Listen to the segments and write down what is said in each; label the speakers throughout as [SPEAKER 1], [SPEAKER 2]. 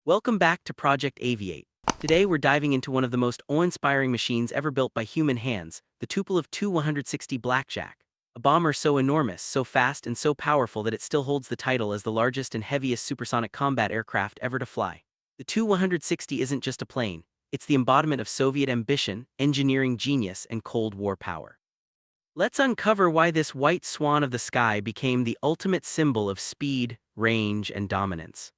[SPEAKER 1] Welcome back to Project Aviate. Today we're diving into one of the most awe-inspiring machines ever built by human hands, the Tupolev Tu-160 Blackjack. A bomber so enormous, so fast, and so powerful that it still holds the title as the largest and heaviest supersonic combat aircraft ever to fly. The Tu-160 isn't just a plane, it's the embodiment of Soviet ambition, engineering genius, and Cold War power. Let's uncover why this white swan of the sky became the ultimate symbol of speed, range, and dominance.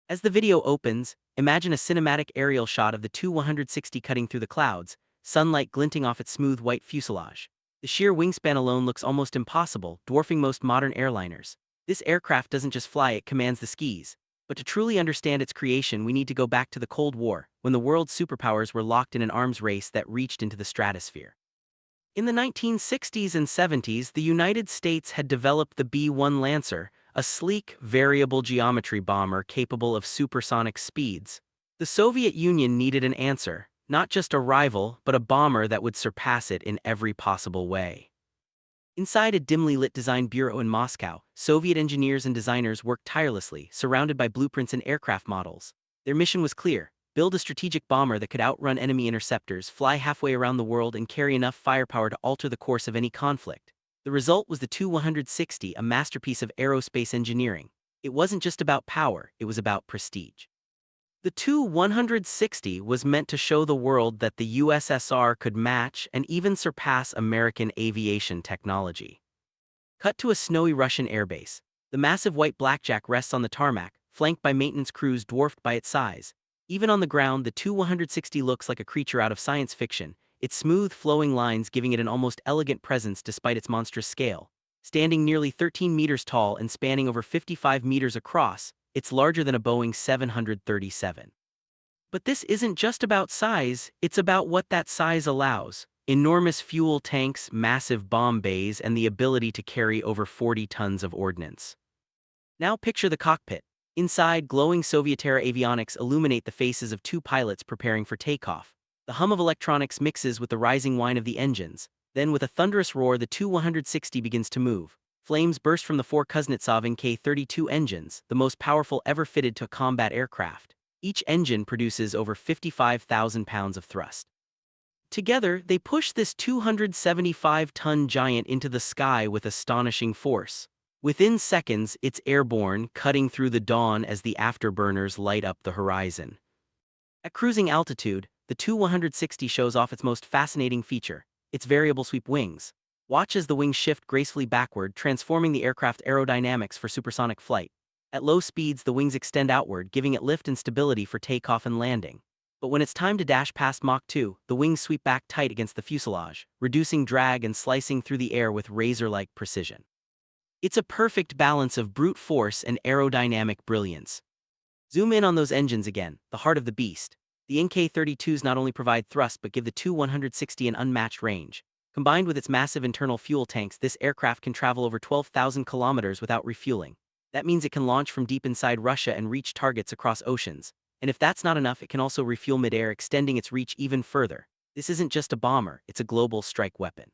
[SPEAKER 1] As the video opens, imagine a cinematic aerial shot of the Tu-160 cutting through the clouds, sunlight glinting off its smooth white fuselage. The sheer wingspan alone looks almost impossible, dwarfing most modern airliners. This aircraft doesn't just fly, it commands the skies. But to truly understand its creation, we need to go back to the Cold War, when the world's superpowers were locked in an arms race that reached into the stratosphere. In the 1960s and 70s, the United States had developed the B-1 Lancer, a sleek, variable geometry bomber capable of supersonic speeds. The Soviet Union needed an answer, not just a rival, but a bomber that would surpass it in every possible way. Inside a dimly lit design bureau in Moscow, Soviet engineers and designers worked tirelessly, surrounded by blueprints and aircraft models. Their mission was clear: build a strategic bomber that could outrun enemy interceptors, fly halfway around the world, and carry enough firepower to alter the course of any conflict. The result was the Tu-160, a masterpiece of aerospace engineering. It wasn't just about power, it was about prestige. The Tu-160 was meant to show the world that the USSR could match and even surpass American aviation technology. Cut to a snowy Russian airbase. The massive white Blackjack rests on the tarmac, flanked by maintenance crews dwarfed by its size. Even on the ground, the Tu-160 looks like a creature out of science fiction, its smooth, flowing lines giving it an almost elegant presence despite its monstrous scale. Standing nearly 13 meters tall and spanning over 55 meters across, it's larger than a Boeing 737. But this isn't just about size, it's about what that size allows. Enormous fuel tanks, massive bomb bays, and the ability to carry over 40 tons of ordnance. Now picture the cockpit. Inside, glowing Soviet-era avionics illuminate the faces of two pilots preparing for takeoff. The hum of electronics mixes with the rising whine of the engines. Then, with a thunderous roar, the Tu-160 begins to move. Flames burst from the four Kuznetsov Mk-32 engines, the most powerful ever fitted to a combat aircraft. Each engine produces over 55,000 pounds of thrust. Together, they push this 275-ton giant into the sky with astonishing force. Within seconds, it's airborne, cutting through the dawn as the afterburners light up the horizon. At cruising altitude, the Tu-160 shows off its most fascinating feature: its variable sweep wings. Watch as the wings shift gracefully backward, transforming the aircraft aerodynamics for supersonic flight. At low speeds, the wings extend outward, giving it lift and stability for takeoff and landing. But when it's time to dash past Mach 2, the wings sweep back tight against the fuselage, reducing drag and slicing through the air with razor-like precision. It's a perfect balance of brute force and aerodynamic brilliance. Zoom in on those engines again, the heart of the beast. The Mk-32s not only provide thrust but give the Tu-160 an unmatched range. Combined with its massive internal fuel tanks, this aircraft can travel over 12,000 kilometers without refueling. That means it can launch from deep inside Russia and reach targets across oceans. And if that's not enough, it can also refuel midair, extending its reach even further. This isn't just a bomber, it's a global strike weapon.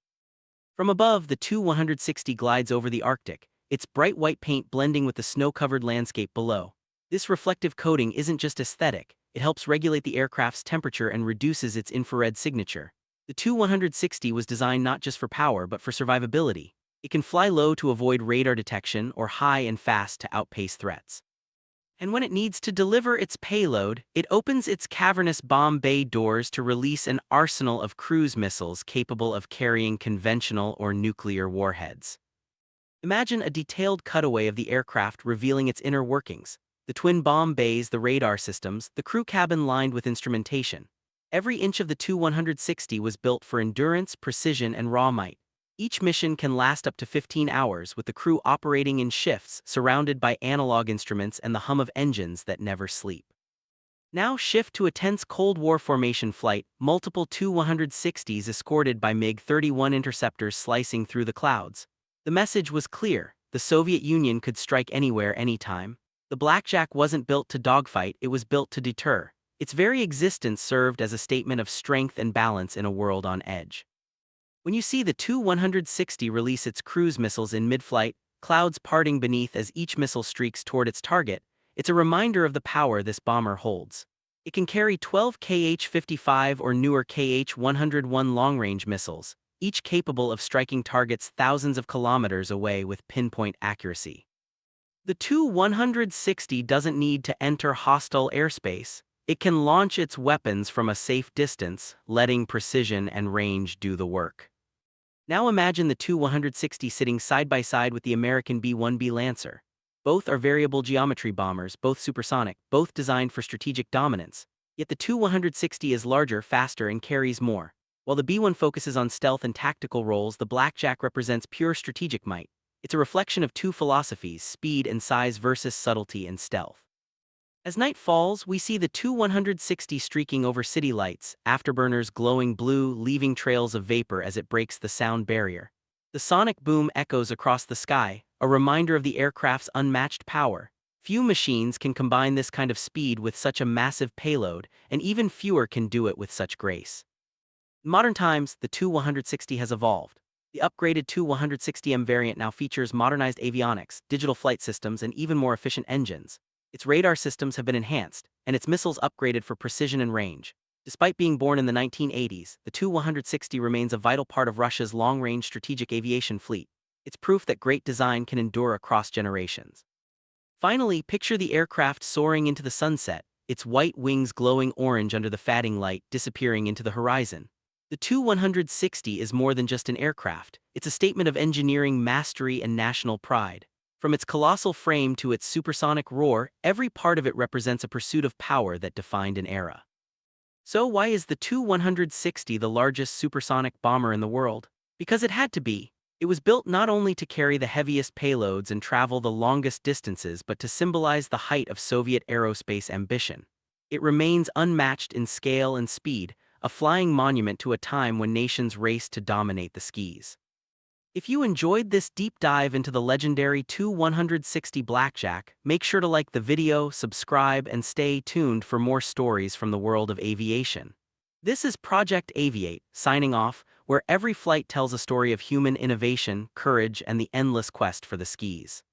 [SPEAKER 1] From above, the Tu-160 glides over the Arctic, its bright white paint blending with the snow-covered landscape below. This reflective coating isn't just aesthetic, it helps regulate the aircraft's temperature and reduces its infrared signature. The Tu-160 was designed not just for power but for survivability. It can fly low to avoid radar detection or high and fast to outpace threats. And when it needs to deliver its payload, it opens its cavernous bomb bay doors to release an arsenal of cruise missiles capable of carrying conventional or nuclear warheads. Imagine a detailed cutaway of the aircraft revealing its inner workings: the twin bomb bays, the radar systems, the crew cabin lined with instrumentation. Every inch of the Tu-160 was built for endurance, precision, and raw might. Each mission can last up to 15 hours, with the crew operating in shifts, surrounded by analog instruments and the hum of engines that never sleep. Now shift to a tense Cold War formation flight, multiple Tu-160s escorted by MiG-31 interceptors slicing through the clouds. The message was clear: the Soviet Union could strike anywhere, anytime. The Blackjack wasn't built to dogfight, it was built to deter. Its very existence served as a statement of strength and balance in a world on edge. When you see the Tu-160 release its cruise missiles in mid-flight, clouds parting beneath as each missile streaks toward its target, It's a reminder of the power this bomber holds. It can carry 12 Kh-55 or newer Kh-101 long-range missiles, each capable of striking targets thousands of kilometers away with pinpoint accuracy. The Tu-160 doesn't need to enter hostile airspace. It can launch its weapons from a safe distance, letting precision and range do the work. Now imagine the Tu-160 sitting side by side with the American B-1B Lancer. Both are variable geometry bombers, both supersonic, both designed for strategic dominance. Yet the Tu-160 is larger, faster, and carries more. While the B-1 focuses on stealth and tactical roles, the Blackjack represents pure strategic might. It's a reflection of two philosophies, speed and size versus subtlety and stealth. As night falls, we see the Tu-160 streaking over city lights, afterburners glowing blue, leaving trails of vapor as it breaks the sound barrier. The sonic boom echoes across the sky, a reminder of the aircraft's unmatched power. Few machines can combine this kind of speed with such a massive payload, and even fewer can do it with such grace. In modern times, the Tu-160 has evolved. The upgraded Tu-160M variant now features modernized avionics, digital flight systems, and even more efficient engines. Its radar systems have been enhanced, and its missiles upgraded for precision and range. Despite being born in the 1980s, the Tu-160 remains a vital part of Russia's long-range strategic aviation fleet. It's proof that great design can endure across generations. Finally, picture the aircraft soaring into the sunset, its white wings glowing orange under the fading light, disappearing into the horizon. The Tu-160 is more than just an aircraft. It's a statement of engineering mastery and national pride. From its colossal frame to its supersonic roar, every part of it represents a pursuit of power that defined an era. So why is the Tu-160 the largest supersonic bomber in the world? Because it had to be. It was built not only to carry the heaviest payloads and travel the longest distances but to symbolize the height of Soviet aerospace ambition. It remains unmatched in scale and speed, a flying monument to a time when nations raced to dominate the skies. If you enjoyed this deep dive into the legendary Tu-160 Blackjack, make sure to like the video, subscribe, and stay tuned for more stories from the world of aviation. This is Project Aviate, signing off, where every flight tells a story of human innovation, courage, and the endless quest for the skies.